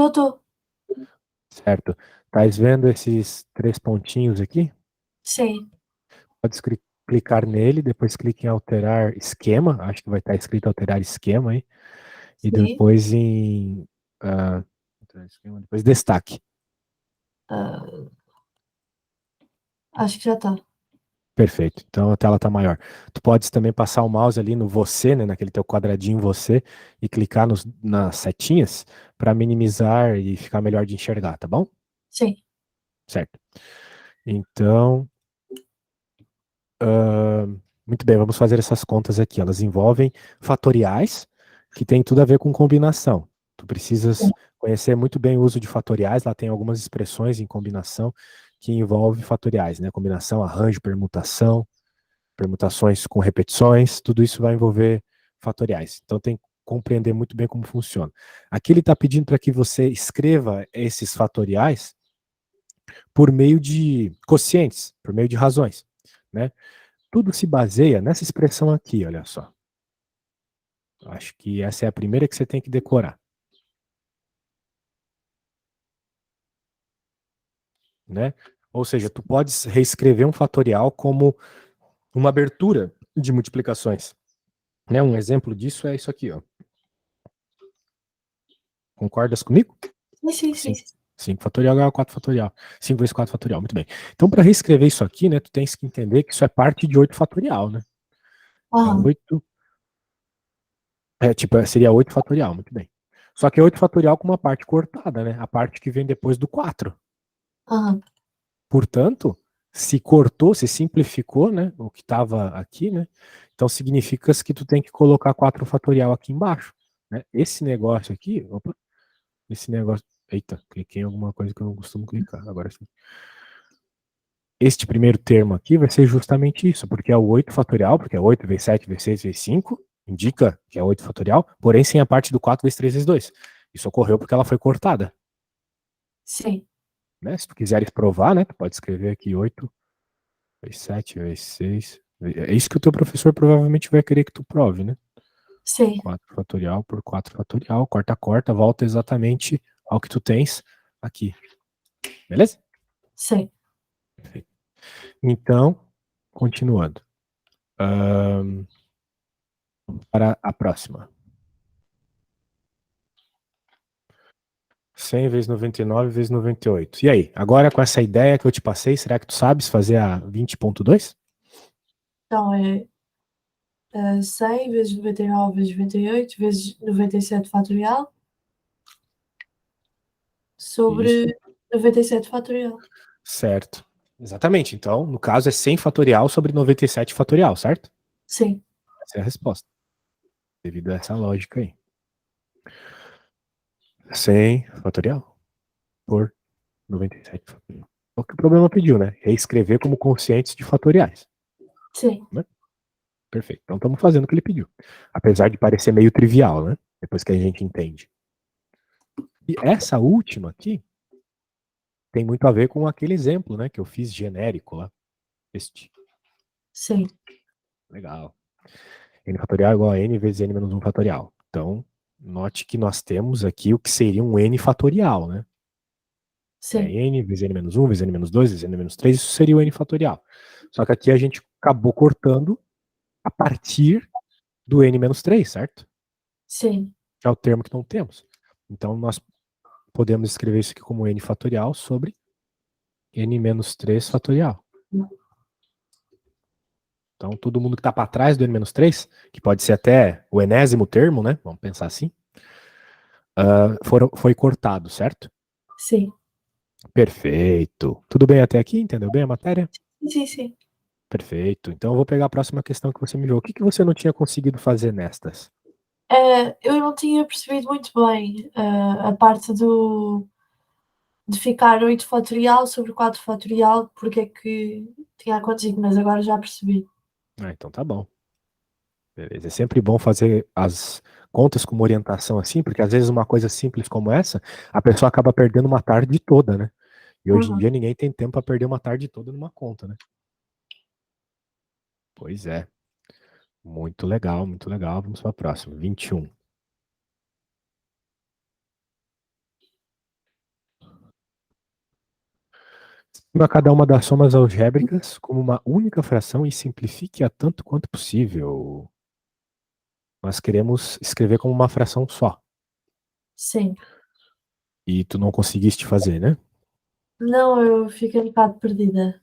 Tô. Certo. Tá vendo esses 3 pontinhos aqui? Sim. Pode clicar nele, depois clique em alterar esquema. Acho que vai estar escrito alterar esquema aí. E Sim. depois em alterar esquema, depois destaque. Ah, acho que já tá. Perfeito. Então a tela está maior. Tu podes também passar o mouse ali no você, né, naquele teu quadradinho você, e clicar nas setinhas para minimizar e ficar melhor de enxergar, tá bom? Sim. Certo. Então, muito bem, vamos fazer essas contas aqui. Elas envolvem fatoriais, que tem tudo a ver com combinação. Tu precisas conhecer muito bem o uso de fatoriais, lá tem algumas expressões em combinação que envolvem fatoriais, né? Combinação, arranjo, permutação, permutações com repetições, tudo isso vai envolver fatoriais. Então tem que compreender muito bem como funciona. Aqui ele está pedindo para que você escreva esses fatoriais por meio de quocientes, por meio de razões, né? Tudo se baseia nessa expressão aqui, olha só. Acho que essa é a primeira que você tem que decorar. Né? Ou seja, tu podes reescrever um fatorial como uma abertura de multiplicações. Né? Um exemplo disso é isso aqui, ó. Concordas comigo? Sim. 5 fatorial igual a 4 fatorial. 5 vezes 4 fatorial, muito bem. Então, para reescrever isso aqui, né, tu tens que entender que isso é parte de 8 fatorial, né? É Aham. 8, seria 8 fatorial, muito bem. Só que é 8 fatorial com uma parte cortada, né? A parte que vem depois do 4. Aham. Portanto, se cortou, se simplificou, né, o que estava aqui, né? Então significa que tu tem que colocar 4 fatorial aqui embaixo, né? Esse negócio aqui, opa, esse negócio, eita, cliquei em alguma coisa que eu não costumo clicar, agora sim. Este primeiro termo aqui vai ser justamente isso, porque é o 8 fatorial, porque é 8 vezes 7 vezes 6 vezes 5, indica que é 8 fatorial, porém sem a parte do 4 vezes 3 vezes 2. Isso ocorreu porque ela foi cortada, Sim. né? Se tu quiseres provar, né, tu pode escrever aqui 8 vezes 7 vezes 6. É isso que o teu professor provavelmente vai querer que tu prove, né? Sim. 4 fatorial por 4 fatorial, corta, volta exatamente ao que tu tens aqui. Beleza? Sim. Perfeito. Então, continuando. Ahn, para a próxima. 100 vezes 99 vezes 98. E aí, agora com essa ideia que eu te passei, será que tu sabes fazer a 20.2? Então é 100 vezes 99 vezes 98 vezes 97 fatorial Isso, sobre 97 fatorial. certo. Exatamente. Então, no caso, é 100 fatorial sobre 97 fatorial, certo? Sim. Essa é a resposta, devido a essa lógica aí. 100 fatorial por 97 fatorial. O que o problema pediu, né? Reescrever como quocientes de fatoriais. Sim. Né? Perfeito. Então estamos fazendo o que ele pediu. Apesar de parecer meio trivial, né? Depois que a gente entende. E essa última aqui tem muito a ver com aquele exemplo, né? Que eu fiz genérico lá. Este. Sim. Legal. N fatorial é igual a N vezes N menos 1 fatorial. Então, note que nós temos aqui o que seria um N fatorial, né? É Sim. N vezes N menos 1, vezes N menos 2, vezes N menos 3, isso seria o N fatorial. Só que aqui a gente acabou cortando a partir do N menos 3, certo? Sim. Que é o termo que não temos. Então, nós podemos escrever isso aqui como N fatorial sobre N menos 3 fatorial. Então, todo mundo que está para trás do N menos 3, que pode ser até o enésimo termo, né? Vamos pensar assim, foi cortado, certo? Sim. Perfeito. Tudo bem até aqui? Entendeu bem a matéria? Sim. Perfeito. Então eu vou pegar a próxima questão que você me enviou. O que que você não tinha conseguido fazer nestas? Eu não tinha percebido muito bem a parte de ficar 8 fatorial sobre 4 fatorial, porque é que tinha acontecido, mas agora já percebi. Ah, então tá bom. Beleza. É sempre bom fazer as contas com uma orientação assim, porque às vezes uma coisa simples como essa, a pessoa acaba perdendo uma tarde toda, né? E hoje em Uhum. dia ninguém tem tempo para perder uma tarde toda numa conta, né? Pois é. Muito legal, muito legal. Vamos para a próxima. 21. A cada uma das somas algébricas como uma única fração e simplifique-a tanto quanto possível. Nós queremos escrever como uma fração só. Sim. E tu não conseguiste fazer, né? Não, eu fiquei um bocado perdida.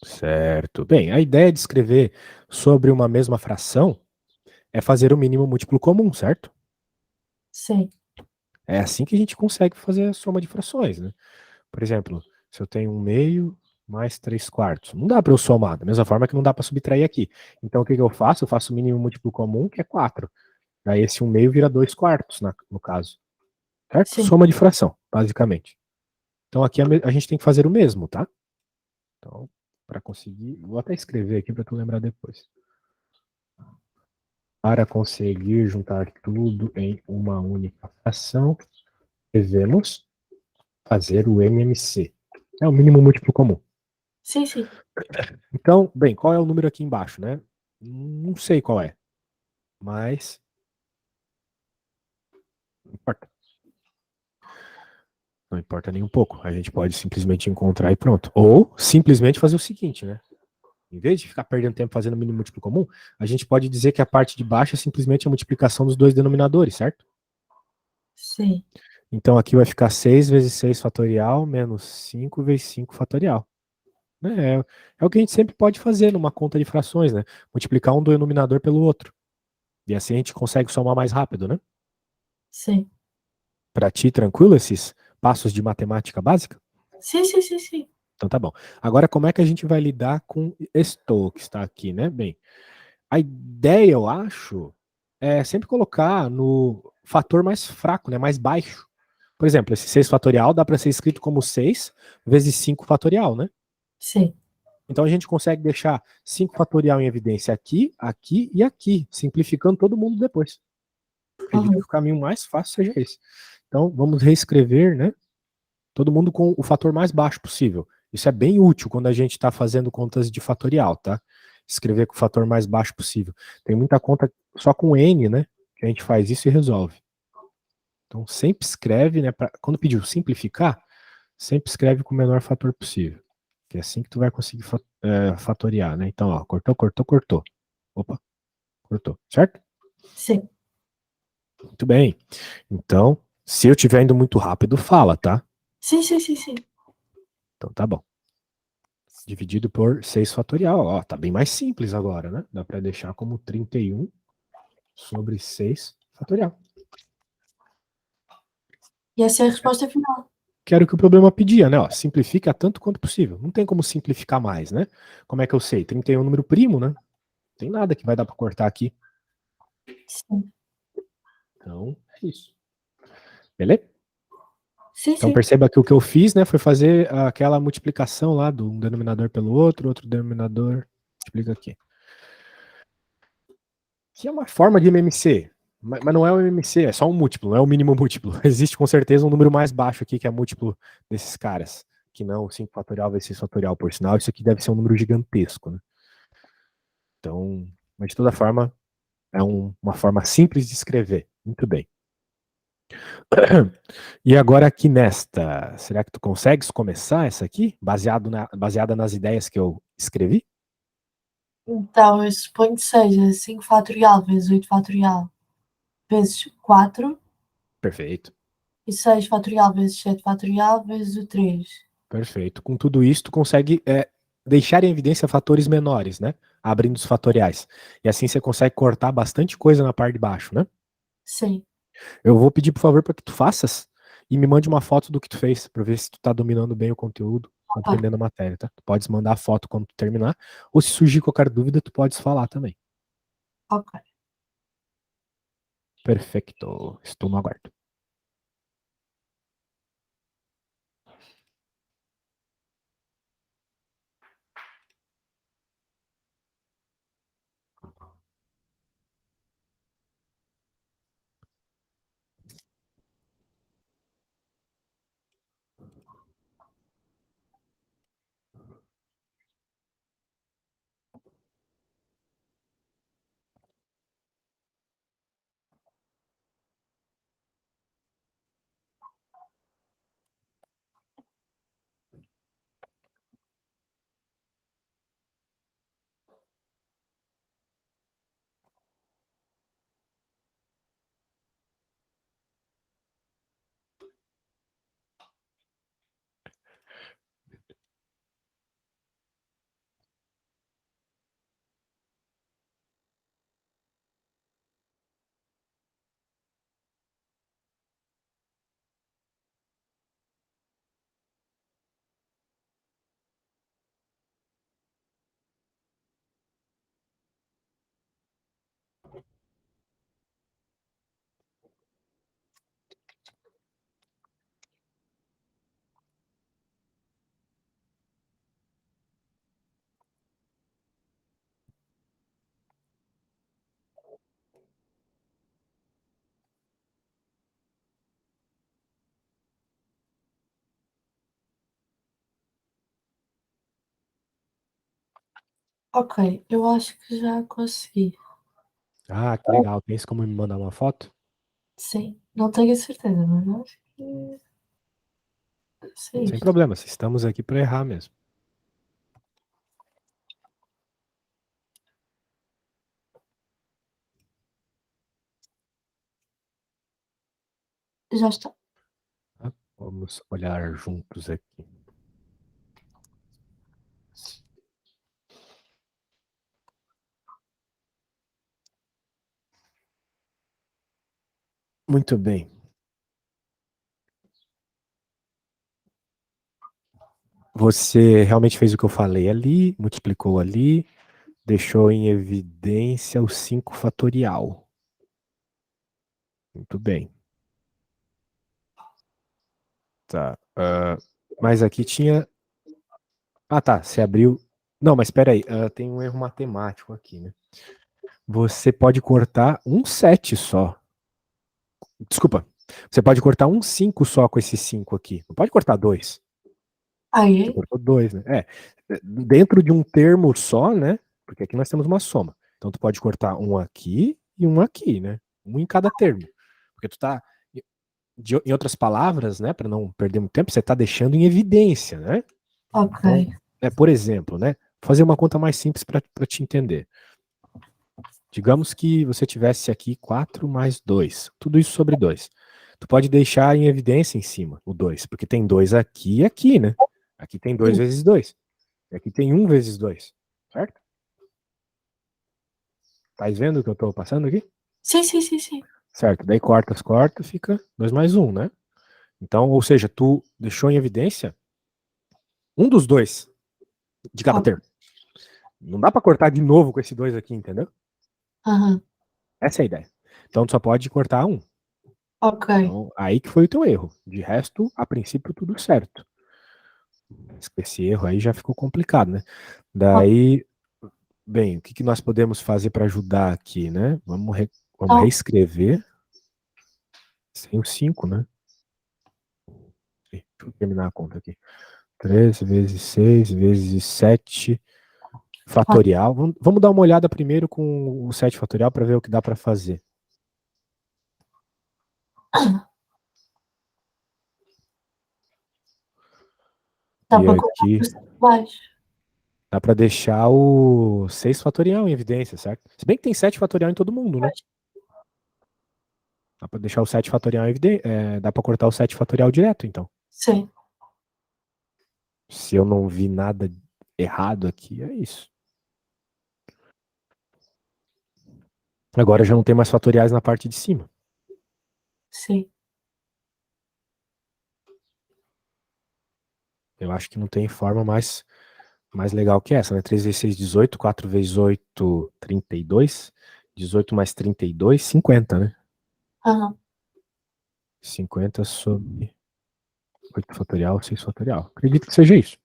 Certo. Bem, a ideia de escrever sobre uma mesma fração é fazer o mínimo múltiplo comum, certo? Sim, É assim que a gente consegue fazer a soma de frações, né? Por exemplo, se eu tenho 1/2 mais 3/4, não dá para eu somar, da mesma forma que não dá para subtrair aqui. Então o que que eu faço? Eu faço o mínimo múltiplo comum, que é 4. Aí esse 1/2 vira 2/4 no caso. Certo? sim, Soma de fração, basicamente. Então aqui a gente tem que fazer o mesmo, tá? Então, para conseguir, vou até escrever aqui para tu lembrar depois. Para conseguir juntar tudo em uma única fração, devemos fazer o MMC. É o mínimo múltiplo comum. sim, sim. Então, bem, qual é o número aqui embaixo, né? Não sei qual é, mas não importa. Não importa nem um pouco. A gente pode simplesmente encontrar e pronto. Ou simplesmente fazer o seguinte, né? Em vez de ficar perdendo tempo fazendo mínimo múltiplo comum, a gente pode dizer que a parte de baixo é simplesmente a multiplicação dos dois denominadores, certo? Sim. Então aqui vai ficar 6 vezes 6 fatorial menos 5 vezes 5 fatorial. Né? É o que a gente sempre pode fazer numa conta de frações, né? Multiplicar um denominador pelo outro. E assim a gente consegue somar mais rápido, né? Sim. Para ti, tranquilo esses passos de matemática básica? Sim, sim, sim, sim. Então tá bom. Agora, como é que a gente vai lidar com estou, que está aqui, né? Bem, a ideia, eu acho, é sempre colocar no fator mais fraco, né? Mais baixo. Por exemplo, esse 6 fatorial dá para ser escrito como 6 vezes 5 fatorial, né? Sim. Então a gente consegue deixar 5 fatorial em evidência aqui, aqui e aqui, simplificando todo mundo depois. Acredito Uhum. que o caminho mais fácil seja esse. Então vamos reescrever, né? Todo mundo com o fator mais baixo possível. Isso é bem útil quando a gente está fazendo contas de fatorial, tá? Escrever com o fator mais baixo possível. Tem muita conta só com N, né? Que a gente faz isso e resolve. Então sempre escreve, né? Quando pediu simplificar, sempre escreve com o menor fator possível. Que é assim que tu vai conseguir fatoriar, né? Então, ó, cortou, cortou, cortou. Opa, cortou, certo? Sim. Muito bem. Então, se eu estiver indo muito rápido, fala, tá? Sim, sim, sim, sim. Então tá bom. Dividido por 6 fatorial. Ó, tá bem mais simples agora, né? Dá para deixar como 31 sobre 6 fatorial. E essa é a resposta final. Que era o que o problema pedia, né? Ó, simplifica tanto quanto possível. Não tem como simplificar mais, né? Como é que eu sei? 31 é um número primo, né? Não tem nada que vai dar para cortar aqui. Sim. Então, é isso. Beleza? Sim, Então sim. perceba que o que eu fiz, né, foi fazer aquela multiplicação lá de um denominador pelo outro, outro denominador multiplica aqui. Que é uma forma de MMC, mas não é um MMC, é só um múltiplo, não é o mínimo múltiplo. Existe com certeza um número mais baixo aqui que é múltiplo desses caras, que não 5 fatorial vezes 6 fatorial, por sinal, isso aqui deve ser um número gigantesco, né? Então, mas de toda forma, é uma forma simples de escrever. Muito bem. E agora aqui nesta, será que tu consegues começar essa aqui, baseada nas ideias que eu escrevi? Então, eu suponho que seja 5 fatorial vezes 8 fatorial vezes 4 Perfeito, e 6 fatorial vezes 7 fatorial vezes o 3. perfeito. Com tudo isso, tu consegue deixar em evidência fatores menores, né? Abrindo os fatoriais. E assim você consegue cortar bastante coisa na parte de baixo, né? Sim. Eu vou pedir, por favor, para que tu faças e me mande uma foto do que tu fez, para ver se tu tá dominando bem o conteúdo, Ok. compreendendo a matéria, tá? Tu podes mandar a foto quando tu terminar, ou se surgir qualquer dúvida, tu podes falar também. Ok. Perfeito. Estou no aguardo. Ok, eu acho que já consegui. Ah, que legal. Tens como me mandar uma foto? Sim, não tenho a certeza, mas acho que é Sem isto. problemas, estamos aqui para errar mesmo. Já está. Tá? Vamos olhar juntos aqui. Muito bem. Você realmente fez o que eu falei ali, multiplicou ali, deixou em evidência o 5 fatorial. Muito bem. Tá. Mas aqui tinha. Ah, tá. Você abriu. Não, mas espera aí. Tem um erro matemático aqui, né? Você pode cortar um 7 só. Desculpa. Você pode cortar um 5 só com esse 5 aqui. Não pode cortar dois. Ah, Você é? cortou dois, né? Dentro de um termo só, né? Porque aqui nós temos uma soma. Então tu pode cortar um aqui e um aqui, né? Um em cada termo. Porque tu tá, em outras palavras, né? Para não perder muito tempo, você tá deixando em evidência, né? Ok. Então, por exemplo, né? Vou fazer uma conta mais simples para te entender. Digamos que você tivesse aqui 4 mais 2. Tudo isso sobre 2. Tu pode deixar em evidência em cima o 2, porque tem 2 aqui e aqui, né? Aqui tem 2 Sim, vezes 2. E aqui tem 1 vezes 2. Certo? Tá vendo o que eu tô passando aqui? sim, sim, sim, sim. Certo. Daí corta, fica 2 mais 1, né? Então, ou seja, tu deixou em evidência um dos dois de cada Ok. termo. Não dá para cortar de novo com esse 2 aqui, entendeu? Aham. Essa é a ideia. Então, tu só pode cortar um. Ok. Então, aí que foi o teu erro. De resto, a princípio, tudo certo. Esse erro aí já ficou complicado, né? Ok. Daí, bem, o que nós podemos fazer para ajudar aqui, né? Vamos Então, reescrever sem o 5, né? Deixa eu terminar a conta aqui. 3 vezes 6 vezes 7 quatro. fatorial. Vamos dar uma olhada primeiro com o 7 fatorial para ver o que dá para fazer. Dá E para cortar aqui por cima e baixo. dá para deixar o 6 fatorial em evidência, certo? Se bem que tem 7 fatorial em todo mundo, né? Dá para deixar o 7 fatorial em evidência. Dá para cortar o 7 fatorial direto, então. Sim, Se eu não vi nada errado aqui, é isso. Agora já não tem mais fatoriais na parte de cima. sim. Eu acho que não tem forma mais legal que essa, né? 3 vezes 6, 18. 4 vezes 8, 32. 18 mais 32, 50, né? Aham. 50 sobre 8 fatorial, 6 fatorial. Acredito que seja isso.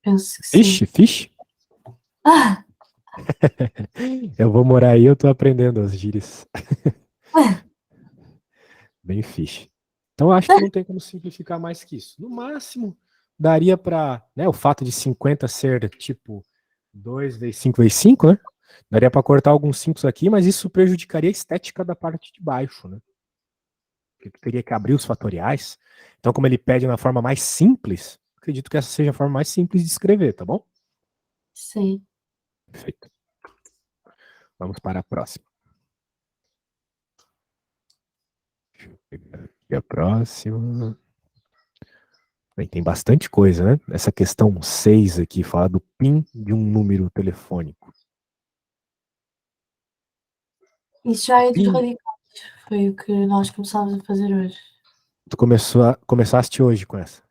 Penso que sim. Fish? Ah, Eu vou morar aí, eu tô aprendendo as gírias. Bem fish. Então, eu acho que não tem como simplificar mais que isso. No máximo, daria para, né, o fato de 50 ser tipo 2 vezes 5 vezes 5, né? Daria para cortar alguns 5 aqui, mas isso prejudicaria a estética da parte de baixo, né? Porque tu teria que abrir os fatoriais. Então, como ele pede na forma mais simples, acredito que essa seja a forma mais simples de escrever, tá bom? sim. Perfeito. Vamos para a próxima. Deixa eu pegar aqui a próxima. Bem, tem bastante coisa, né? Essa questão 6 aqui, fala do PIN de um número telefônico. Isso já O é dos PIN, radicais. Foi o que nós começámos a fazer hoje. tu começaste hoje com essa.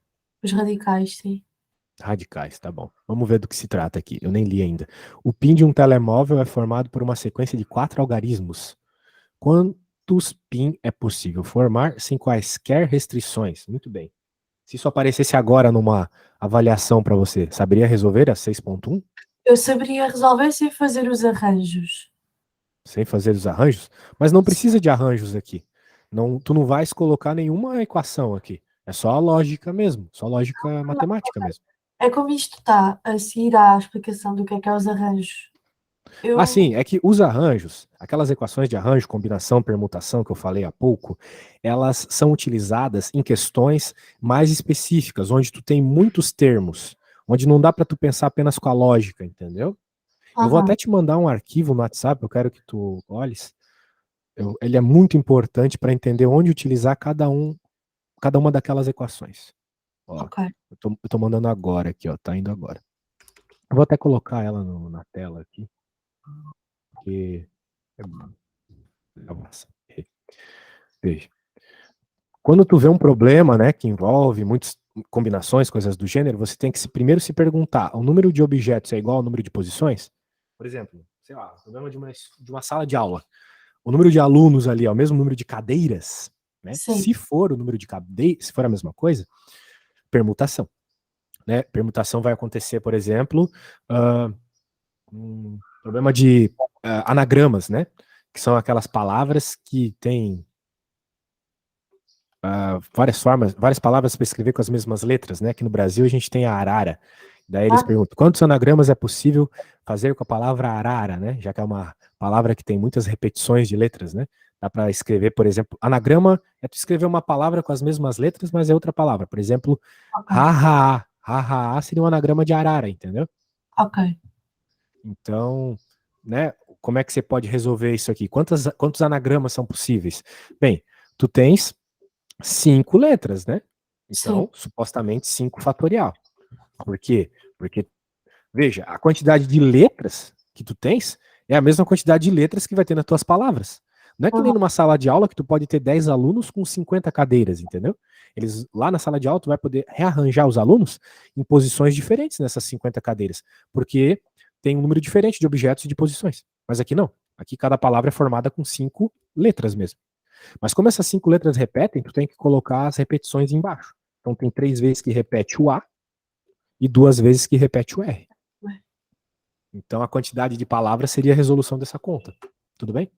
Os radicais, sim. Radicais, tá bom. Vamos ver do que se trata aqui. Eu nem li ainda. O PIN de um telemóvel é formado por uma sequência de 4 algarismos. Quantos PIN é possível formar sem quaisquer restrições? Muito bem. Se isso aparecesse agora numa avaliação para você, saberia resolver a 6.1 Eu saberia resolver sem fazer os arranjos. sem fazer os arranjos? Mas não precisa de arranjos aqui. Não, tu não vais colocar nenhuma equação aqui. É só a lógica mesmo, só lógica matemática mesmo. É como isto está a seguir à explicação do que é os arranjos. Assim, Eu. é que os arranjos, aquelas equações de arranjo, combinação, permutação que eu falei há pouco, elas são utilizadas em questões mais específicas, onde tu tem muitos termos, onde não dá para tu pensar apenas com a lógica, entendeu? Eu vou até Aham, te mandar um arquivo no WhatsApp, eu quero que tu olhes. Ele é muito importante para entender onde utilizar cada uma daquelas equações. Ó, ok. eu tô mandando agora aqui, ó, tá indo agora. Eu vou até colocar ela na tela aqui, porque é massa. Veja. Quando tu vê um problema, né, que envolve muitas combinações, coisas do gênero, você tem que primeiro se perguntar, o número de objetos é igual ao número de posições? Por exemplo, sei lá, o problema de uma sala de aula. O número de alunos ali é o mesmo número de cadeiras, né? Sim. Se for o número de cadeiras, se for a mesma coisa, permutação, né? Permutação vai acontecer, por exemplo, um problema de anagramas, né? Que são aquelas palavras que têm várias formas, várias palavras para escrever com as mesmas letras, né? Aqui no Brasil a gente tem a arara. Daí eles Ah, perguntam quantos anagramas é possível fazer com a palavra arara, né? Já que é uma palavra que tem muitas repetições de letras, né? Dá para escrever, por exemplo, anagrama é tu escrever uma palavra com as mesmas letras, mas é outra palavra. Por exemplo, ok. ha-ha-ha. Ha-ha-ha seria um anagrama de arara, entendeu? Ok. Então, né? Como é que você pode resolver isso aqui? Quantos anagramas são possíveis? Bem, tu tens 5 letras, né? Sim. Então, supostamente 5 fatorial. Por quê? Porque, veja, a quantidade de letras que tu tens é a mesma quantidade de letras que vai ter nas tuas palavras. Não é que nem Aham, numa sala de aula que tu pode ter 10 alunos com 50 cadeiras, entendeu? Eles lá na sala de aula tu vai poder rearranjar os alunos em posições diferentes nessas 50 cadeiras, porque tem um número diferente de objetos e de posições. Mas aqui não. Aqui cada palavra é formada com 5 letras mesmo. Mas como essas 5 letras repetem, tu tem que colocar as repetições embaixo. Então tem 3 vezes que repete o A e 2 vezes que repete o R. Então a quantidade de palavras seria a resolução dessa conta. Tudo bem?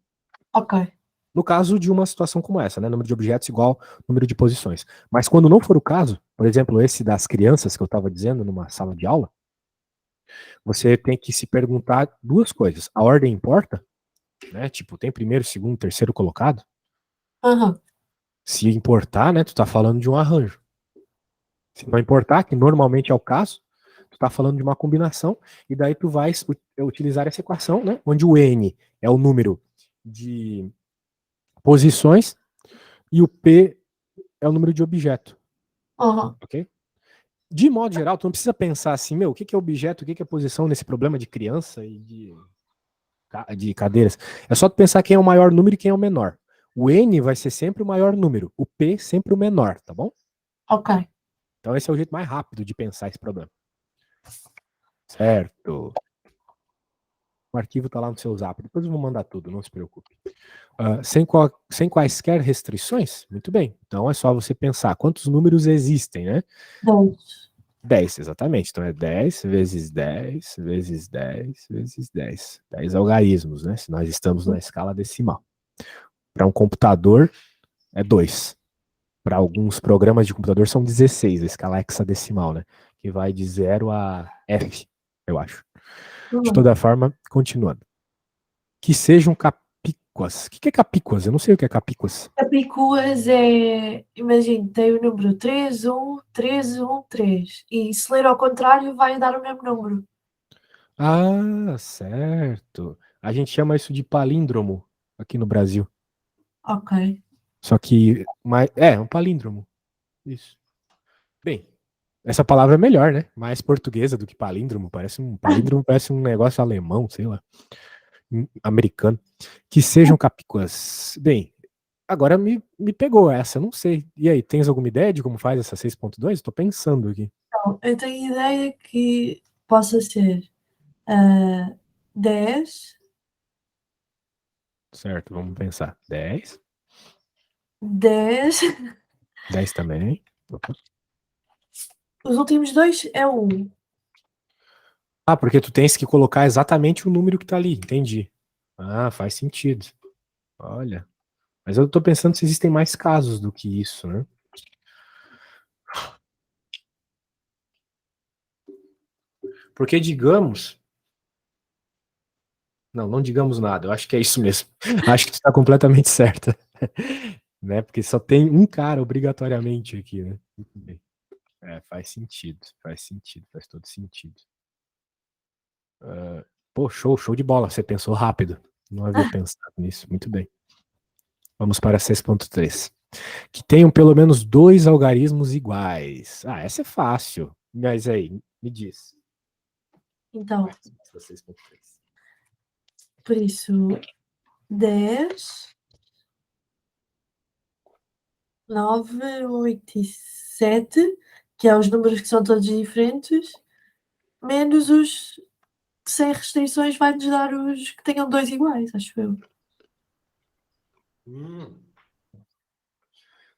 ok. No caso de uma situação como essa, né? Número de objetos igual número de posições. Mas quando não for o caso, por exemplo, esse das crianças que eu estava dizendo numa sala de aula, você tem que se perguntar 2 coisas. A ordem importa? Né? Tipo, tem primeiro, segundo, terceiro colocado? Aham, Se importar, né? Tu tá falando de um arranjo. Se não importar, que normalmente é o caso, tu está falando de uma combinação, e daí tu vai utilizar essa equação, né, onde o n é o número de posições e o p é o número de objeto, aham. ok? De modo geral, tu não precisa pensar assim, meu, o que é objeto, o que é posição nesse problema de criança e de cadeiras. É só tu pensar quem é o maior número e quem é o menor. O n vai ser sempre o maior número, o p sempre o menor, tá bom? Ok. Então esse é o jeito mais rápido de pensar esse problema. Certo. O arquivo está lá no seu zap. Depois eu vou mandar tudo, não se preocupe. Sem quaisquer restrições? Muito bem. Então é só você pensar quantos números existem, né? 10. 10, exatamente. Então é 10 vezes 10 vezes 10 vezes 10. 10 algarismos, né? Se nós estamos na escala decimal. Para um computador, é 2. Para alguns programas de computador, são 16, a escala hexadecimal, né? Que vai de 0 a F, eu acho. De Uhum. toda forma, continuando. Que sejam capíquas. O que é capíquas? Eu não sei o que é capíquas. Capicúas é, imagina, tem o número 31313 e se ler ao contrário vai dar o mesmo número. Ah, certo. A gente chama isso de palíndromo aqui no Brasil. Ok. Só que, um palíndromo. Isso. Bem, essa palavra é melhor, né? Mais portuguesa do que palíndromo. Palíndromo parece um negócio alemão, sei lá, americano. Que sejam capíquas. Bem, agora me pegou essa, eu não sei. E aí, tens alguma ideia de como faz essa 6.2? Estou pensando aqui. Então, eu tenho ideia que possa ser ah, 10, Certo, vamos pensar. 10. 10. 10 também. Os últimos dois é um. Ah, porque tu tens que colocar exatamente o número que tá ali, entendi. Ah, faz sentido. Olha. Mas eu tô pensando se existem mais casos do que isso, né? Porque digamos... Não digamos nada, eu acho que é isso mesmo. Acho que tu está completamente certa. Né? Porque só tem um cara obrigatoriamente aqui, né? Muito bem. Faz sentido, faz todo sentido. Pô, show de bola, você pensou rápido. Não havia pensado nisso, muito bem. Vamos para 6.3. Que tenham pelo menos 2 algarismos iguais. Essa é fácil. Mas aí, me diz. Então, 6.3. por isso, 10, 9, 8 e 7, que é os números que são todos diferentes, menos os que sem restrições vai-nos dar os que tenham 2 iguais, acho eu.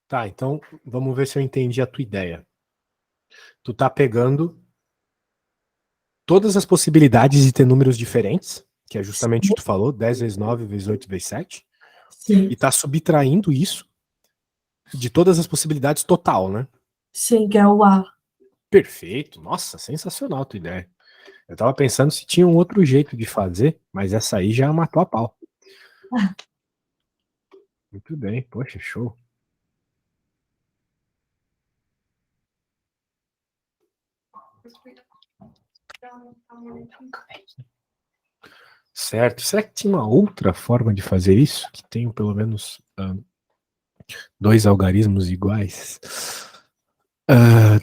Tá, então vamos ver se eu entendi a tua ideia. Tu tá pegando todas as possibilidades de ter números diferentes, que é justamente o que tu falou, 10 vezes 9 vezes 8 vezes 7, Sim. e tá subtraindo isso de todas as possibilidades total, né? Sim, que é o A. Perfeito. Nossa, sensacional a tua ideia. Eu tava pensando se tinha um outro jeito de fazer, mas essa aí já matou a pau. Muito bem, poxa, show. Certo. Será que tinha uma outra forma de fazer isso? Que tenham pelo menos 2 algarismos iguais?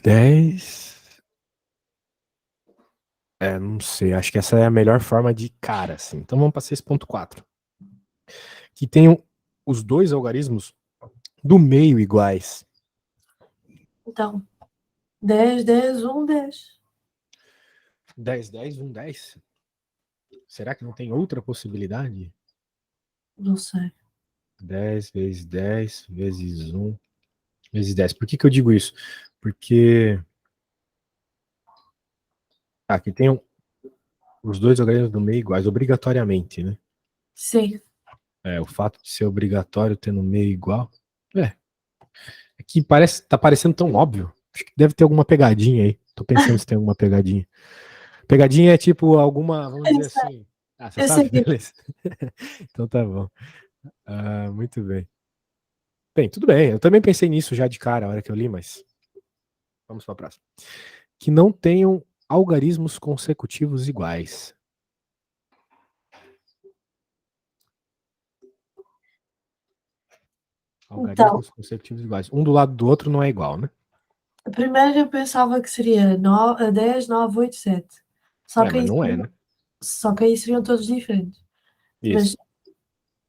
10. Não sei. Acho que essa é a melhor forma de cara, assim. Então vamos para 6.4. Que tenham os 2 algarismos do meio iguais. Então, 10, 10, 1, 10. 10, 10, 1, 10. Será que não tem outra possibilidade? Não sei. 10 vezes 10 vezes 1 vezes 10. Por que eu digo isso? Porque aqui tem os 2 algarismos do meio iguais, obrigatoriamente, né? Sim. O fato de ser obrigatório ter no meio igual. É que tá parecendo tão óbvio. Acho que deve ter alguma pegadinha aí. Tô pensando se tem alguma pegadinha. Pegadinha é tipo alguma, vamos Eu dizer sei, assim. Você eu sei sabe? que Beleza. Então tá bom. Muito bem. Bem, tudo bem. Eu também pensei nisso já de cara, a hora que eu li, mas vamos para a próxima. Que não tenham algarismos consecutivos iguais. então, Algarismos consecutivos iguais. Um do lado do outro não é igual, né? primeiro eu pensava que seria 10, 9, 8, 7. Só que Mas aí não é, né? Só que aí seriam todos diferentes. Mas Isso.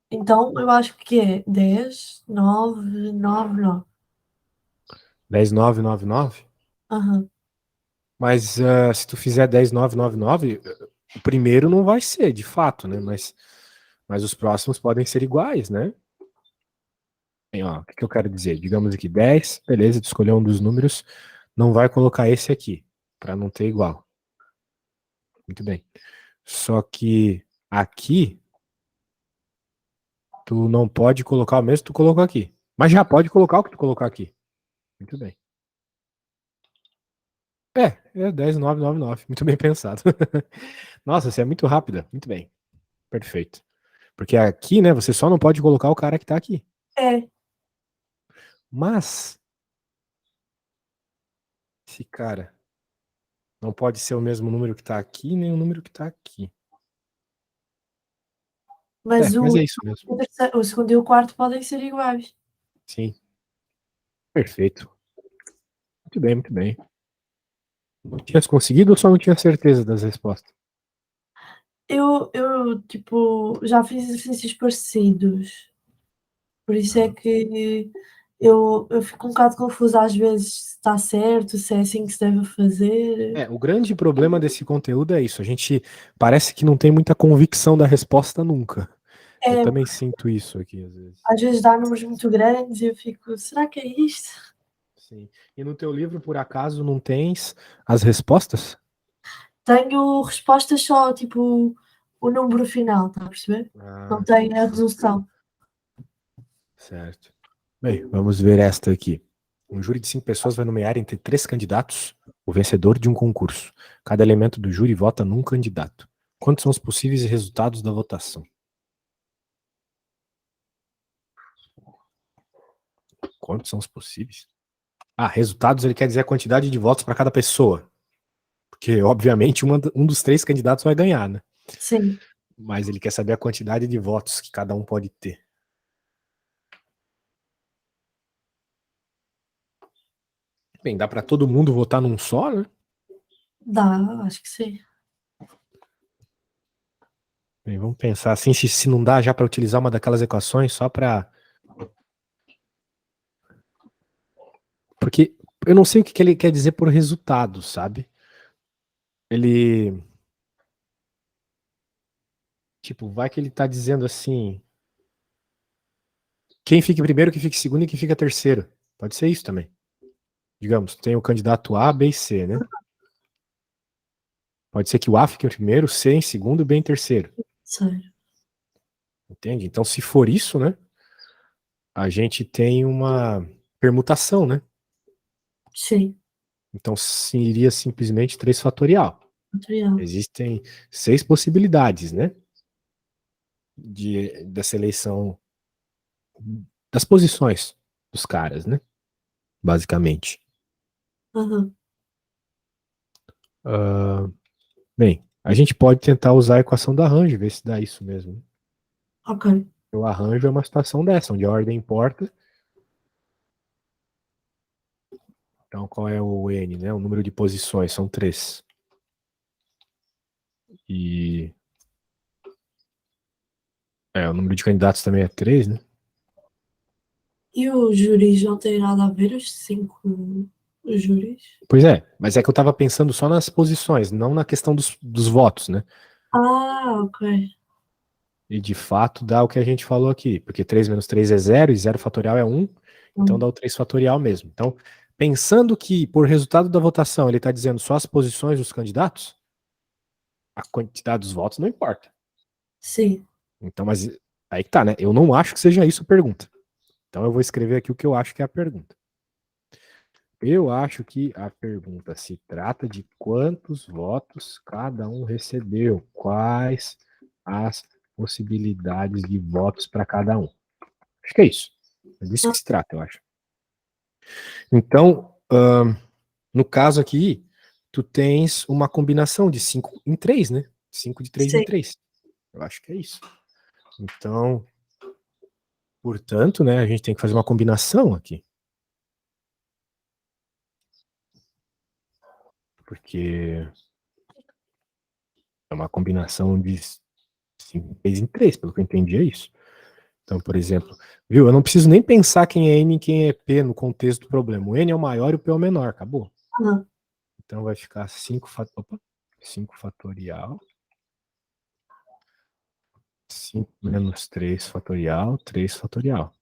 então eu acho que é 10, 9, 9, 9. 10, 9, 9, 9. Aham. Mas se tu fizer 10, 9, 9, 9, o primeiro não vai ser, de fato, né? Mas os próximos podem ser iguais, né? Bem, ó, o que eu quero dizer? Digamos aqui 10, beleza, tu escolheu um dos números, não vai colocar esse aqui, para não ter igual. Muito bem. Só que aqui, tu não pode colocar o mesmo que tu colocou aqui. Mas já pode colocar o que tu colocou aqui. Muito bem. É 10, 9, 9, 9. Muito bem pensado. Nossa, você é muito rápida. Muito bem. Perfeito. Porque aqui, né, você só não pode colocar o cara que tá aqui. É, Mas, esse cara não pode ser o mesmo número que tá aqui, nem o número que tá aqui. mas Mas é isso mesmo. o segundo e o quarto podem ser iguais. Sim. Perfeito. Muito bem, muito bem. Não tinha conseguido ou só não tinha certeza das respostas? Tipo, já fiz exercícios parecidos. Por isso é que eu fico um bocado confusa às vezes se está certo, se é assim que se deve fazer. O grande problema desse conteúdo é isso. A gente parece que não tem muita convicção da resposta nunca. Eu É, também sinto isso aqui, às vezes. às vezes dá números muito grandes e eu fico, será que é isto? Sim. E no teu livro, por acaso, não tens as respostas? Tenho respostas só, tipo, o número final, está a perceber? Não tenho a Sim. resolução. Certo. Bem, vamos ver esta aqui. Um júri de 5 pessoas vai nomear entre 3 candidatos O vencedor de um concurso. Cada elemento do júri vota num candidato. Quantos são os possíveis resultados da votação? Quantos são os possíveis? Ah, resultados ele quer dizer a quantidade de votos para cada pessoa. Porque, obviamente, um dos 3 candidatos vai ganhar, né? Sim. Mas ele quer saber a quantidade de votos que cada um pode ter. Bem, dá para todo mundo votar num só, né? Dá, acho que sim. Bem, vamos pensar assim, se não dá já para utilizar uma daquelas equações só para... Porque eu não sei o que ele quer dizer por resultado, sabe? Ele... Tipo, vai que ele tá dizendo assim... Quem fique primeiro, quem fique segundo e quem fica terceiro. Pode ser isso também. Digamos, tem o candidato A, B e C, né? Pode ser que o A fique em primeiro, C em segundo e B em terceiro. Sério. Entende? Então, se for isso, né? A gente tem uma permutação, né? Sim. Então, seria simplesmente 3 fatorial. Material. Existem 6 possibilidades, né? Dessa eleição, das posições dos caras, né? Basicamente. Aham. Bem, a gente pode tentar usar a equação do arranjo, ver se dá isso mesmo. Ok. O arranjo é uma situação dessa, onde a ordem importa. Então, qual é o N, né? O número de posições, são 3. E o número de candidatos também é 3, né? E os júris não têm nada a ver, os 5 júris? Pois é, mas é que eu tava pensando só nas posições, não na questão dos votos, né? Ah, ok. E de fato dá o que a gente falou aqui, porque 3 menos 3 é 0 e 0 fatorial é 1, então dá o 3 fatorial mesmo. Então, pensando que por resultado da votação ele está dizendo só as posições dos candidatos, a quantidade dos votos não importa. Sim. Então, mas aí que tá, né? Eu não acho que seja isso a pergunta. Então eu vou escrever aqui o que eu acho que é a pergunta. Eu acho que a pergunta se trata de quantos votos cada um recebeu, quais as possibilidades de votos para cada um. Acho que é isso. É disso Ah, que se trata, eu acho. Então, no caso aqui, tu tens uma combinação de 5 em 3, né? 5 de 3 em sim. 3. Eu acho que é isso. Então, portanto, né, a gente tem que fazer uma combinação aqui. Porque é uma combinação de 5 3 em 3, pelo que eu entendi é isso. Então, por exemplo, viu? Eu não preciso nem pensar quem é N e quem é P no contexto do problema. O N é o maior e o P é o menor, acabou. Aham. Então vai ficar 5 fatorial. 5 menos 3 fatorial, 3 fatorial.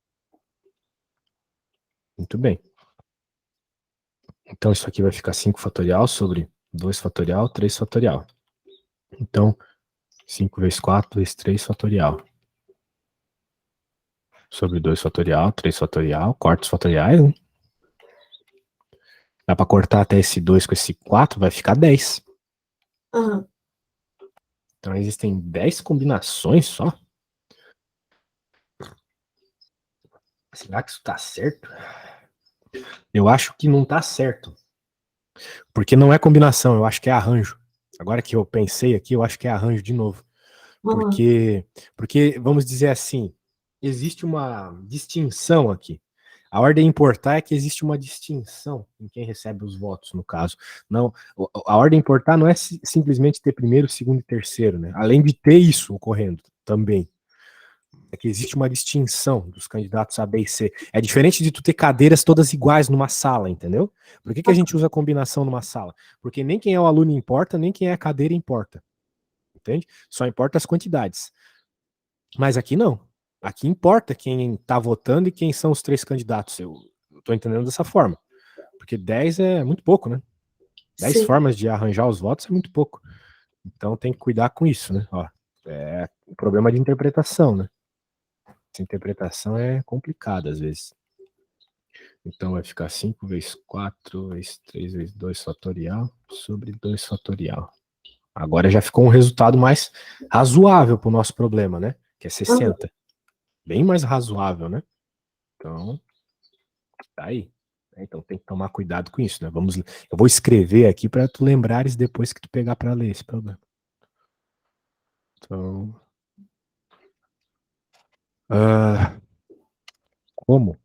Muito bem. Então isso aqui vai ficar 5 fatorial sobre 2 fatorial, 3 fatorial. Então, 5 vezes 4 vezes 3 fatorial. Sobre 2 fatorial, 3 fatorial, corta os fatoriais, né? Dá para cortar até esse 2 com esse 4, vai ficar 10. Aham. Então existem 10 combinações só. Será que isso tá certo? Eu acho que não tá certo. Porque não é combinação, eu acho que é arranjo. Agora que eu pensei aqui, eu acho que é arranjo de novo. Aham. Porque vamos dizer assim, existe uma distinção aqui. A ordem importar é que existe uma distinção em quem recebe os votos, no caso. Não, a ordem importar não é simplesmente ter primeiro, segundo e terceiro, né? Além de ter isso ocorrendo também. É que existe uma distinção dos candidatos A, B e C. É diferente de tu ter cadeiras todas iguais numa sala, entendeu? Por que a gente usa combinação numa sala? Porque nem quem é o aluno importa, nem quem é a cadeira importa. Entende? Só importa as quantidades. Mas aqui não. Aqui importa quem está votando e quem são os 3 candidatos. Eu estou entendendo dessa forma. Porque 10 é muito pouco, né? 10 Sim. formas de arranjar os votos é muito pouco. Então tem que cuidar com isso, né? Ó, é um problema de interpretação, né? Essa interpretação é complicada às vezes. Então vai ficar 5 vezes 4 vezes 3 vezes 2 fatorial sobre 2 fatorial. Agora já ficou um resultado mais razoável para o nosso problema, né? Que é 60. Bem mais razoável, né? Então, tá aí. Então tem que tomar cuidado com isso, né? Eu vou escrever aqui para tu lembrares depois que tu pegar para ler esse problema. Então, como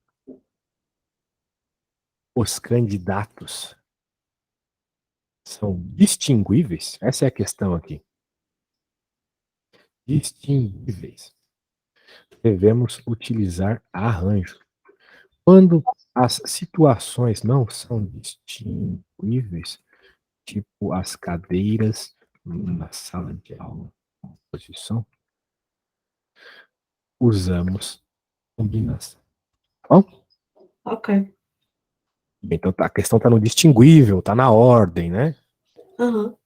os candidatos são distinguíveis? Essa é a questão aqui. Distinguíveis. Devemos utilizar arranjo. Quando as situações não são distinguíveis, tipo as cadeiras na sala de aula, posição, usamos combinação. Bom? Ok. Então a questão está no distinguível, está na ordem, né? Uhum.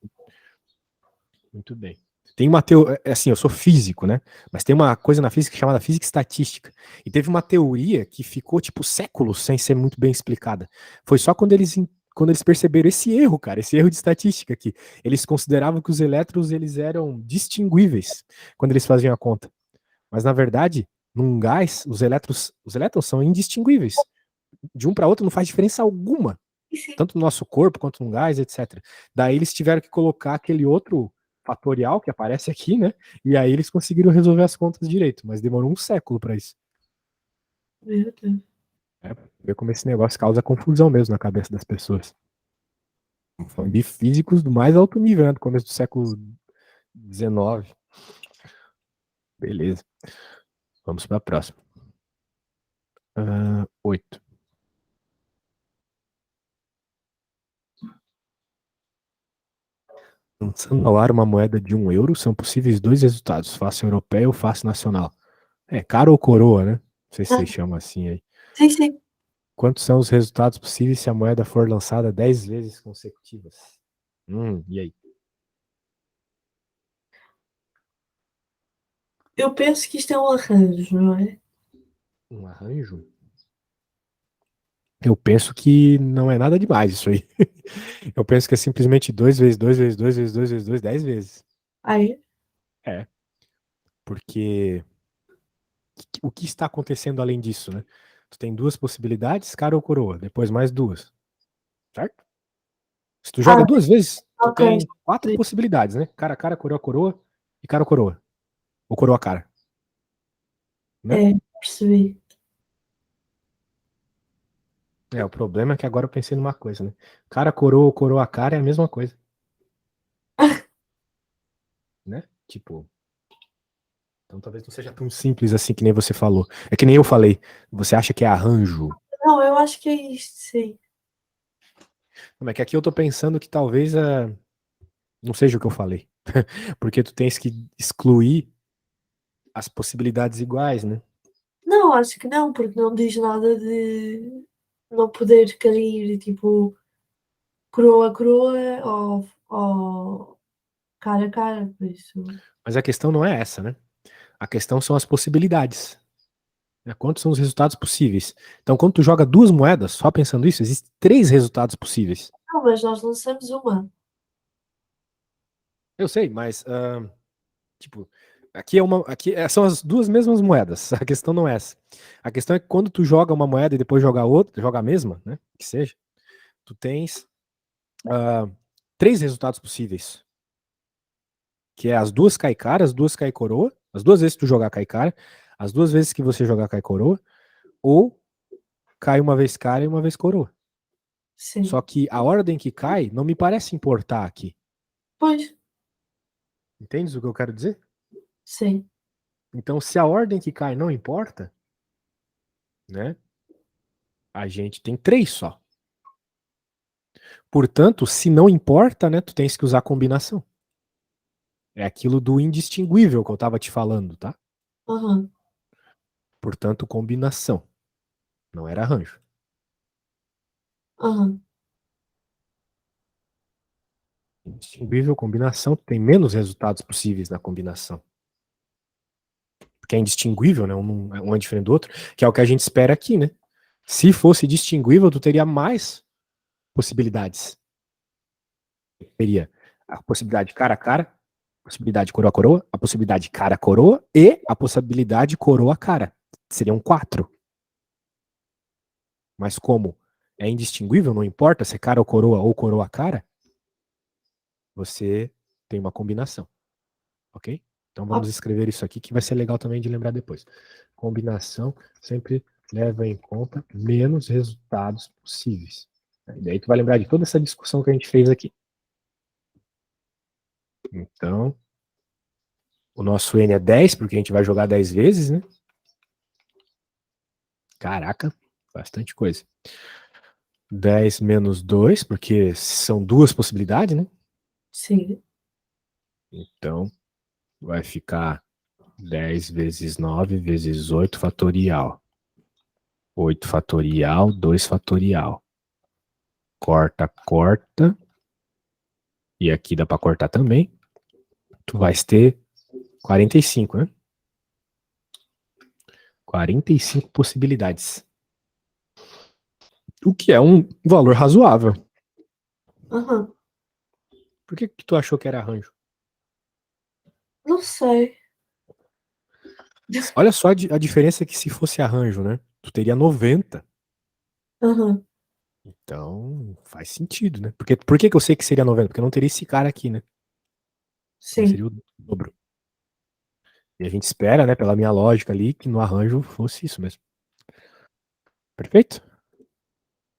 Muito bem. Tem uma teoria, assim, eu sou físico, né? Mas tem uma coisa na física chamada física estatística. E teve uma teoria que ficou, tipo, séculos sem ser muito bem explicada. Foi só quando eles perceberam esse erro, cara, esse erro de estatística aqui. Eles consideravam que os elétrons, eles eram distinguíveis quando eles faziam a conta. Mas, na verdade, num gás, os elétrons são indistinguíveis. De um para outro não faz diferença alguma. Tanto no nosso corpo quanto no gás, etc. Daí eles tiveram que colocar aquele outro fatorial que aparece aqui, né? E aí eles conseguiram resolver as contas direito, mas demorou um século para isso. Meu Deus. É, ver como esse negócio causa confusão mesmo na cabeça das pessoas. Falando de físicos do mais alto nível, né? Do começo do século XIX. Beleza. Vamos para a próxima. 8. Lançando ao ar uma moeda de €1, são possíveis dois resultados, face europeia ou face nacional. É, cara ou coroa, né? Não sei se vocês chamam assim aí. Sim, sim. Quantos são os resultados possíveis se a moeda for lançada 10 vezes consecutivas? E aí? Eu penso que isto é um arranjo, não é? Um arranjo? Eu penso que não é nada demais isso aí. Eu penso que é simplesmente 2 vezes 2 vezes 2 vezes 2 vezes 2, 10 vezes. Aí, É, porque o que está acontecendo além disso, né? Tu tem duas possibilidades, cara ou coroa, depois mais duas, certo? Se tu joga ah, duas vezes, tu ok. tem quatro possibilidades, né? Cara, coroa, coroa e cara ou coroa. Ou coroa, cara, né? É, percebi. É, o problema é que agora eu pensei numa coisa, né? Cara, coroa ou coroa, cara é a mesma coisa, né? Tipo, então talvez não seja tão simples assim que nem você falou. É que nem eu falei. Você acha que é arranjo? Não, eu acho que é isto, sim. Não, é que aqui eu tô pensando que talvez não seja o que eu falei. Porque tu tens que excluir as possibilidades iguais, né? Não, acho que não, porque não diz nada de não poder cair, tipo, coroa a coroa ou cara a cara, por isso. Mas a questão não é essa, né? A questão são as possibilidades. Né? Quantos são os resultados possíveis? Então, quando tu joga duas moedas, só pensando isso, existem três resultados possíveis. Não, mas nós lançamos uma. Eu sei, mas tipo, são as duas mesmas moedas. A questão não é essa. A questão é que quando tu joga uma moeda e depois joga outra, joga a mesma, né? Que seja, tu tens três resultados possíveis. Que é as duas cai cara, as duas cai coroa, as duas vezes que tu jogar cai cara, as duas vezes que você jogar cai coroa, ou cai uma vez cara e uma vez coroa. Só Sim. que a ordem que cai não me parece importar aqui. Pois, Entendes o que eu quero dizer? sim. Então, se a ordem que cai não importa, né? A gente tem três só. Portanto, se não importa, né, tu tens que usar combinação. É aquilo do indistinguível que eu estava te falando, tá? Aham, Portanto, combinação. Não era arranjo. aham. Indistinguível, combinação, tem menos resultados possíveis na combinação. Porque é indistinguível, né? Um é diferente do outro, que é o que a gente espera aqui, né? Se fosse distinguível, tu teria mais possibilidades. Teria a possibilidade cara a cara, a possibilidade coroa a coroa, a possibilidade cara a coroa e a possibilidade coroa a cara. Seriam 4. Mas como é indistinguível, não importa se é cara ou coroa a cara, você tem uma combinação. Ok? Então vamos escrever isso aqui que vai ser legal também de lembrar depois. Combinação sempre leva em conta menos resultados possíveis. E daí tu vai lembrar de toda essa discussão que a gente fez aqui. Então, o nosso N é 10, porque a gente vai jogar 10 vezes, né? Caraca, bastante coisa. 10 menos 2, porque são duas possibilidades, né? Sim. Então, vai ficar 10 vezes 9 vezes 8 fatorial. 8 fatorial, 2 fatorial. Corta, corta. E aqui dá para cortar também. Tu vais ter 45, né? 45 possibilidades. O que é um valor razoável. Uhum. Por que tu achou que era arranjo? Não sei. Olha só a diferença que se fosse arranjo, né? Tu teria 90. Uhum. Então, faz sentido, né? Por que eu sei que seria 90? Porque eu não teria esse cara aqui, né? Então Sim. seria o dobro. E a gente espera, né, pela minha lógica ali, que no arranjo fosse isso mesmo. Perfeito?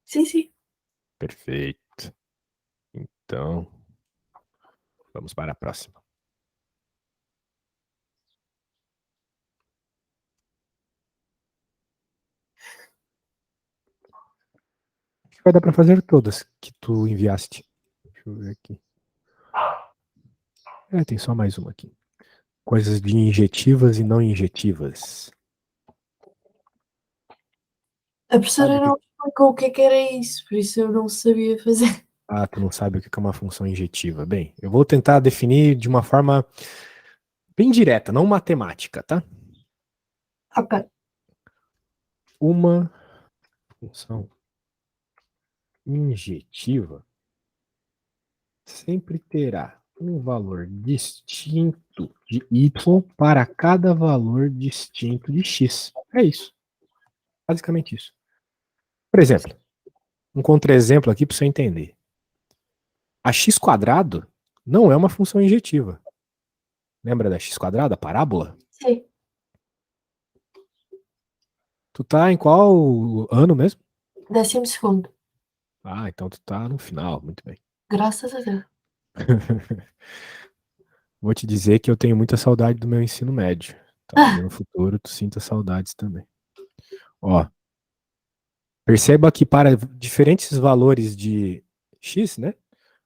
Sim, sim. Perfeito. Então, vamos para a próxima. Acho que vai dar para fazer todas que tu enviaste. Deixa eu ver aqui. Tem só mais uma aqui. Coisas de injetivas e não injetivas. A professora não explicou o que era isso, por isso eu não sabia fazer. Ah, tu não sabe o que é uma função injetiva. Bem, eu vou tentar definir de uma forma bem direta, não matemática, tá? Ok. Uma função injetiva sempre terá um valor distinto de y para cada valor distinto de x. É isso. Basicamente isso. Por exemplo, um contra-exemplo aqui para você entender. A x quadrado não é uma função injetiva. Lembra da x quadrado, a parábola? Sim. Tu tá em qual ano mesmo? 12º. Ah, então tu tá no final, muito bem. Graças a Deus. Vou te dizer que eu tenho muita saudade do meu ensino médio. Talvez no futuro tu sinta saudades também. Ó, perceba que para diferentes valores de x, né?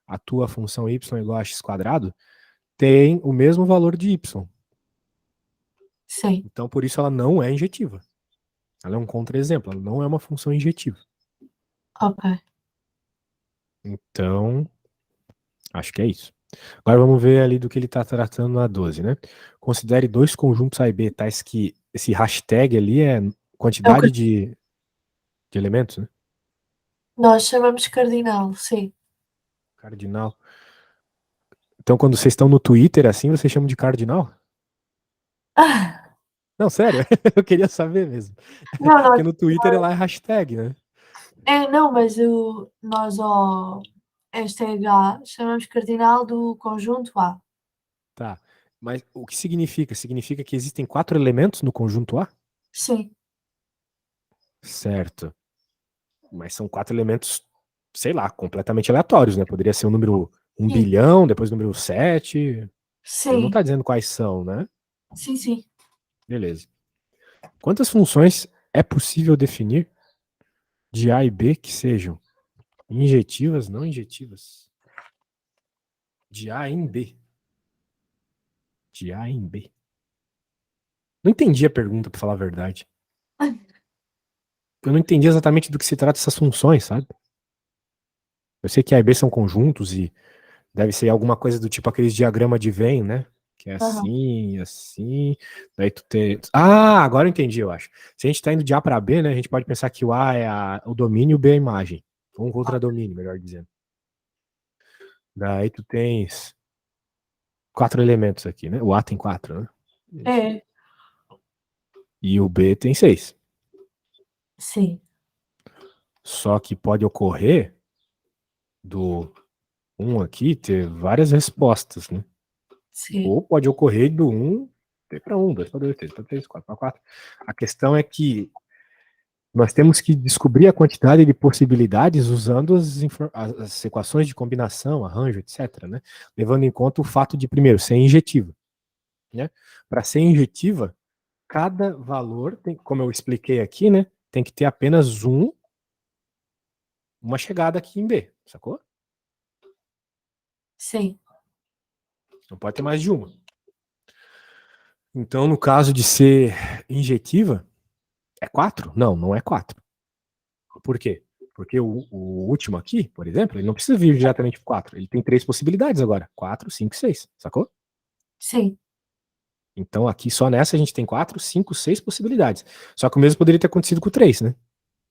A tua função y é igual a x quadrado, tem o mesmo valor de y. Sim. Então, por isso ela não é injetiva. Ela é um contra-exemplo, ela não é uma função injetiva. Ok. Então, acho que é isso. Agora vamos ver ali do que ele está tratando na 12, né? Considere dois conjuntos A e B, tais que esse hashtag ali é É o que quantidade de elementos, né? nós chamamos cardinal, sim. Cardinal. Então, quando vocês estão no Twitter assim, vocês chamam de cardinal? Ah, Não, sério, eu queria saber mesmo. não, Porque nós, no Twitter ela é hashtag, né? não, mas nós ao hashtag A chamamos cardinal do conjunto A. Tá. Mas o que significa? Significa que existem 4 elementos no conjunto A? Sim. Certo. Mas são 4 elementos, sei lá, completamente aleatórios, né? Poderia ser o número 1 Sim. bilhão, depois o número 7. Ele não Sim. está dizendo quais são, né? Sim, sim. Beleza. Quantas funções é possível definir de A e B que sejam injetivas, não injetivas? De A em B. De A em B. Não entendi a pergunta, pra falar a verdade. Eu não entendi exatamente do que se trata essas funções, sabe? Eu sei que A e B são conjuntos e deve ser alguma coisa do tipo aqueles diagrama de Venn, né? Que é Aham. assim, assim. Daí tu tem. Ah, agora eu entendi, eu acho. Se a gente tá indo de A para B, né? A gente pode pensar que o A é o domínio e o B é a imagem. Ou um contradomínio, melhor dizendo. Daí tu tens 4 elementos aqui, né? O A tem 4, né? É, E o B tem 6. sim, Só que pode ocorrer do 1 aqui ter várias respostas, né? sim. Ou pode ocorrer do 1 ter para 1, 2 para 2, 3 para 3, 4 para 4. A questão é que nós temos que descobrir a quantidade de possibilidades usando as equações de combinação, arranjo, etc., né? Levando em conta o fato de, primeiro, ser injetiva. Né? Para ser injetiva, cada valor, tem, como eu expliquei aqui, né, tem que ter apenas uma chegada aqui em B, sacou? Sim. Não pode ter mais de uma. Então, no caso de ser injetiva, é 4? Não, não é 4. Por quê? Porque o último aqui, por exemplo, ele não precisa vir diretamente para 4. Ele tem 3 possibilidades agora. 4, 5, 6. Sacou? Sim. Então, aqui só nessa a gente tem 4, 5, 6 possibilidades. Só que o mesmo poderia ter acontecido com o 3, né?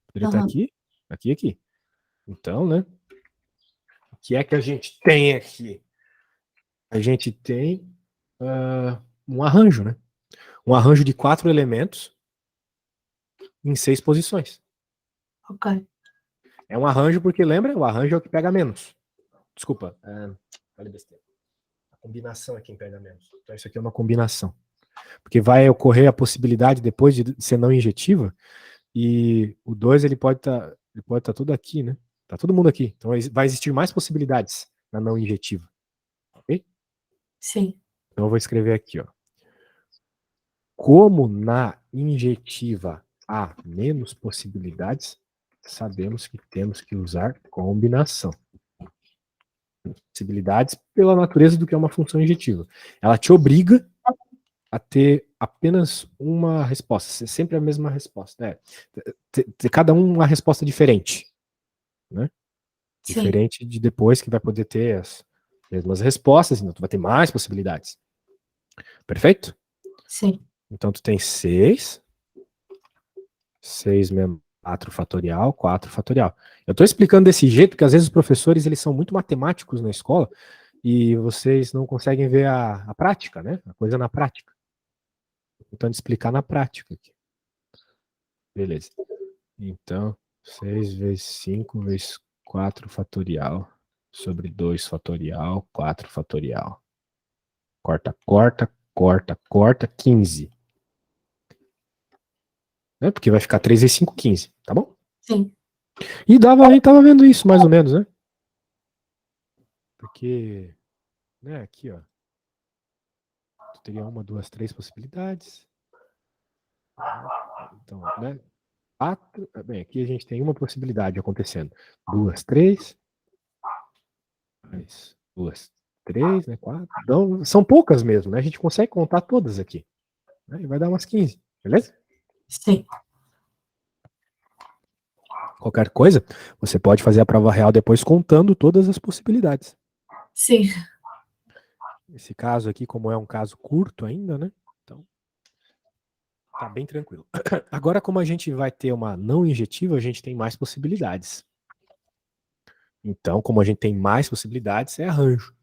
Poderia estar Aham. aqui, aqui, aqui. Então, né? O que é que a gente tem aqui? A gente tem um arranjo, né? Um arranjo de 4 elementos em 6 posições. Ok. É um arranjo porque, lembra? O arranjo é o que pega menos. Desculpa. Olha besteira. A combinação é quem pega menos. Então, isso aqui é uma combinação. Porque vai ocorrer a possibilidade, depois de ser não injetiva, e o 2 ele pode tá tudo aqui, né? Tá todo mundo aqui. Então vai existir mais possibilidades na não injetiva. Ok? Sim. Então eu vou escrever aqui, ó. Como na injetiva há menos possibilidades, sabemos que temos que usar combinação. Possibilidades pela natureza do que é uma função injetiva. Ela te obriga a ter apenas uma resposta, ser sempre a mesma resposta. Ter cada um uma resposta diferente, né? Sim. Diferente de depois que vai poder ter as mesmas respostas, então tu vai ter mais possibilidades. Perfeito? Sim. Então tu tem 6 menos 4 fatorial, 4 fatorial. Eu estou explicando desse jeito porque às vezes os professores eles são muito matemáticos na escola e vocês não conseguem ver a prática, né? A coisa na prática. Então, de explicar na prática aqui. Beleza. Então, 6 vezes 5 vezes 4 fatorial sobre 2 fatorial, 4 fatorial. Corta, corta, corta, corta, 15. Né? Porque vai ficar 3 vezes 5, 15. Tá bom? Sim. E dava, a gente tava vendo isso mais ou menos, né? Porque, né, aqui, ó. Tu teria uma, duas, três possibilidades. Então, né? Quatro. Bem, aqui a gente tem uma possibilidade acontecendo. Duas, três. Mais duas, três, né? Quatro. Então, são poucas mesmo, né? A gente consegue contar todas aqui. Né? E vai dar umas 15, beleza? Sim. Qualquer coisa, você pode fazer a prova real depois contando todas as possibilidades. Sim. Esse caso aqui, como é um caso curto ainda, né? Então, tá bem tranquilo. Agora, como a gente vai ter uma não injetiva, a gente tem mais possibilidades. Então, como a gente tem mais possibilidades, é arranjo.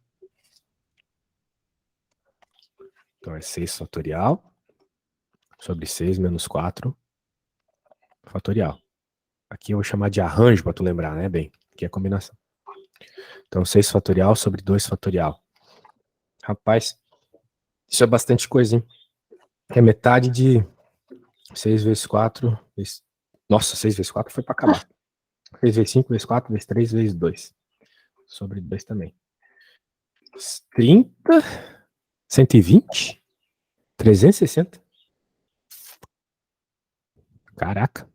Então, é 6 fatorial sobre 6 menos 4 fatorial. Aqui eu vou chamar de arranjo para tu lembrar, né, bem? Que é a combinação. Então, 6 fatorial sobre 2 fatorial. Rapaz, isso é bastante coisa, hein? É metade de 6 vezes 4. Nossa, 6 vezes 4 foi para acabar. 6 vezes 5 vezes 4 vezes 3 vezes 2. Sobre 2 também. 30, 120, 360. Caraca.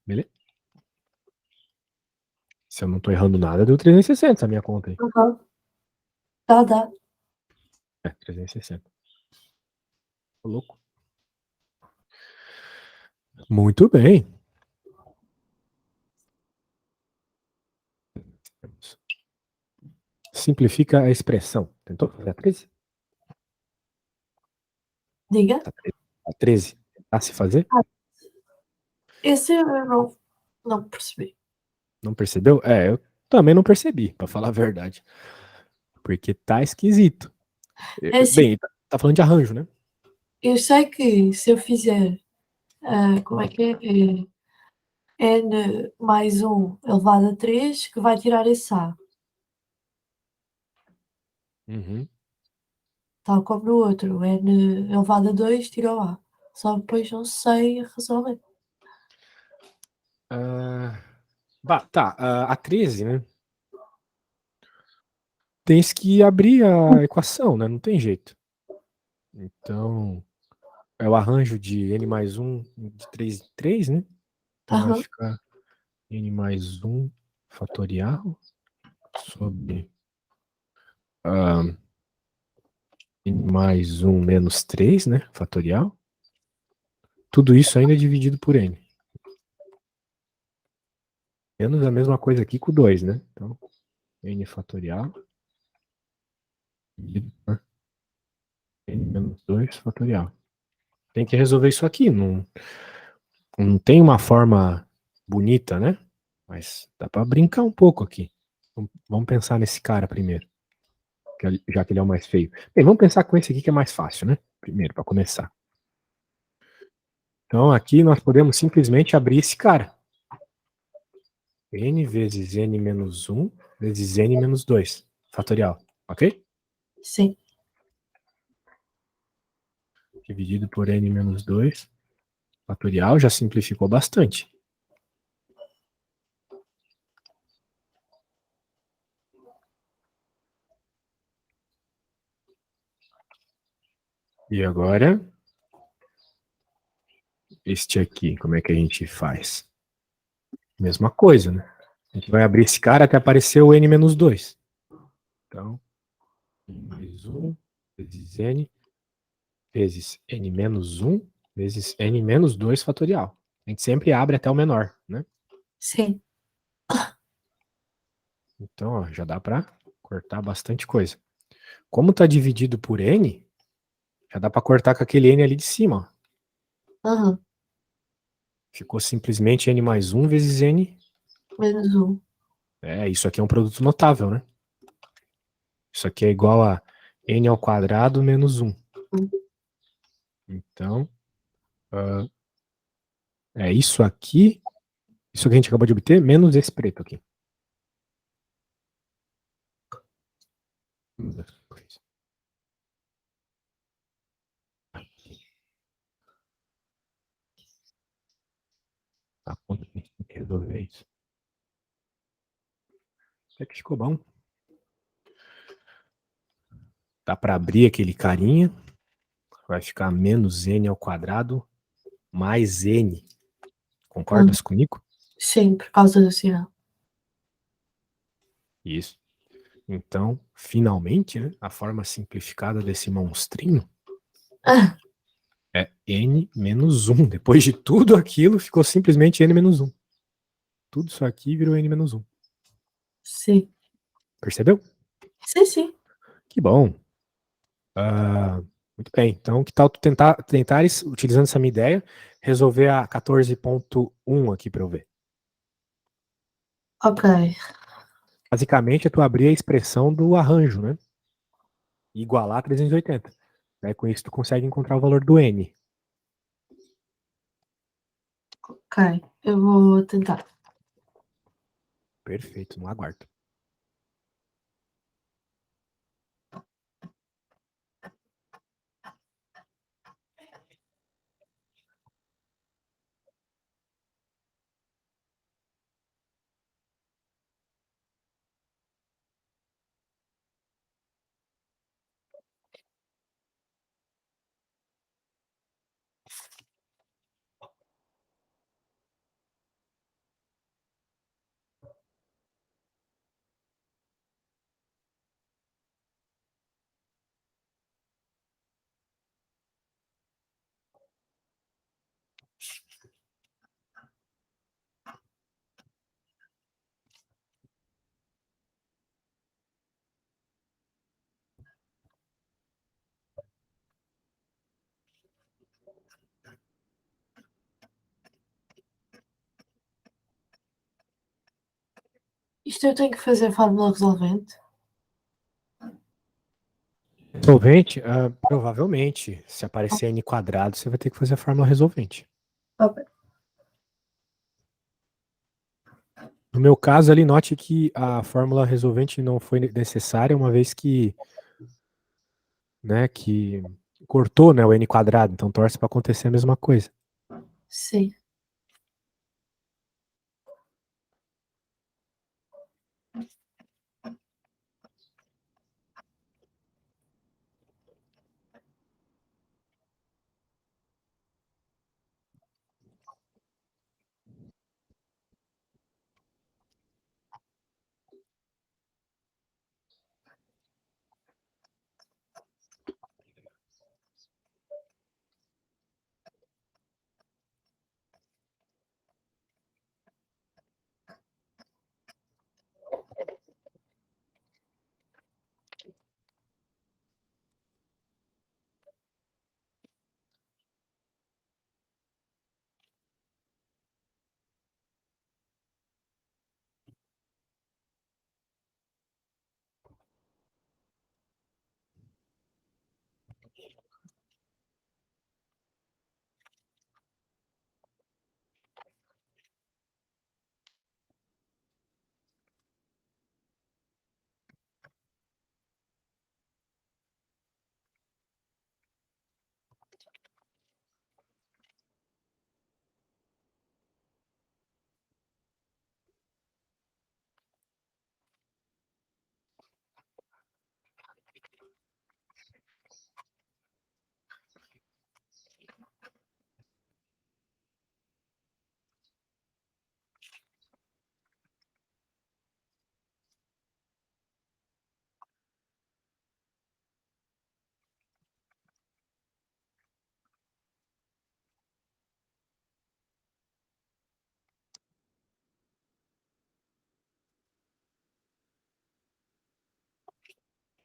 Beleza? Se eu não tô errando nada, deu 360 essa minha conta aí. Uhum. Dá. É, 360. Tô louco. Muito bem. simplifica a expressão. Tentou fazer a 13? Diga. A 13. Tentar se fazer? Ah, esse eu não percebi. Não percebeu? Eu também não percebi, pra falar a verdade. Porque tá esquisito. É assim, Bem, tá falando de arranjo, né? eu sei que se eu fizer, como é que é? N mais um elevado a 3 que vai tirar esse A, Uhum. tal como no outro, N elevado a 2 tira o A. Só depois não sei resolver. Tá, a 13, né? Tens que abrir a equação, né? Não tem jeito. Então, é o arranjo de n mais 1 de 3 em 3, né? Então vai Aham, ficar n mais 1 fatorial sobre n mais 1 menos 3, né? Fatorial. Tudo isso ainda é dividido por n. Menos a mesma coisa aqui com 2, né? Então, n fatorial dividido por n menos 2 fatorial. Tem que resolver isso aqui. Não tem uma forma bonita, né? Mas dá para brincar um pouco aqui. Vamos pensar nesse cara primeiro, já que ele é o mais feio. Bem, vamos pensar com esse aqui que é mais fácil, né? Primeiro, para começar. Então aqui nós podemos simplesmente abrir esse cara. N vezes N menos 1 vezes N menos 2. Fatorial, ok? sim. Dividido por N menos 2. Fatorial já simplificou bastante. E agora, este aqui, como é que a gente faz? Mesma coisa, né? A gente vai abrir esse cara até aparecer o N menos 2. Então, N mais 1 vezes N vezes N menos 1 vezes N menos 2 fatorial. A gente sempre abre até o menor, né? Sim. Então, ó, já dá para cortar bastante coisa. Como está dividido por N, já dá para cortar com aquele N ali de cima. Ó. Aham. Ficou simplesmente N mais 1 vezes N. Menos um. Isso aqui é um produto notável, né? Isso aqui é igual a N ao quadrado menos 1. Então, é isso aqui. Isso que a gente acabou de obter, menos esse preto aqui. A conta que a gente tem que resolver isso. Até que ficou bom. Dá para abrir aquele carinha. Vai ficar menos n ao quadrado mais n. Aham. Concordas comigo? Sim, por causa do sinal. Isso. Então, finalmente, né, a forma simplificada desse monstrinho Ah, é n menos 1. Depois de tudo aquilo, ficou simplesmente n menos 1. Tudo isso aqui virou n menos 1. sim. Percebeu? Sim, sim. Que bom. Muito bem. Então, que tal tu tentares, utilizando essa minha ideia, resolver a 14.1 aqui para eu ver? Ok. Basicamente, é tu abrir a expressão do arranjo, né? E igualar 380. Com isso, tu consegue encontrar o valor do n. Ok. Eu vou tentar. Perfeito, não aguardo. Isto eu tenho que fazer fórmula resolvente? Resolvente? Provavelmente. Se aparecer n quadrado, você vai ter que fazer a fórmula resolvente. Ok. No meu caso ali, note que a fórmula resolvente não foi necessária, uma vez que, né, que cortou, né, o n quadrado, então torce para acontecer a mesma coisa. Sim.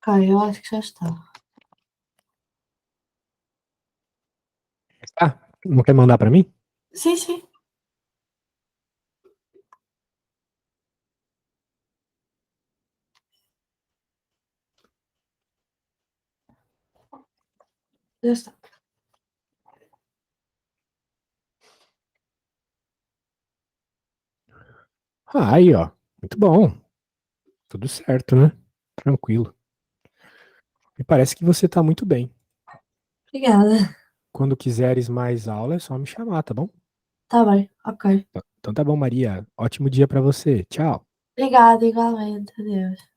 Ok, eu acho que já está. Ah, não quer mandar para mim? Sim, sim. Já está. Ah, aí, ó. Muito bom. Tudo certo, né? Tranquilo. Me parece que você está muito bem. Obrigada. Quando quiseres mais aula, é só me chamar, tá bom? Tá bem, ok. Então tá bom, Maria. Ótimo dia para você. Tchau. Obrigada, igualmente. Adeus.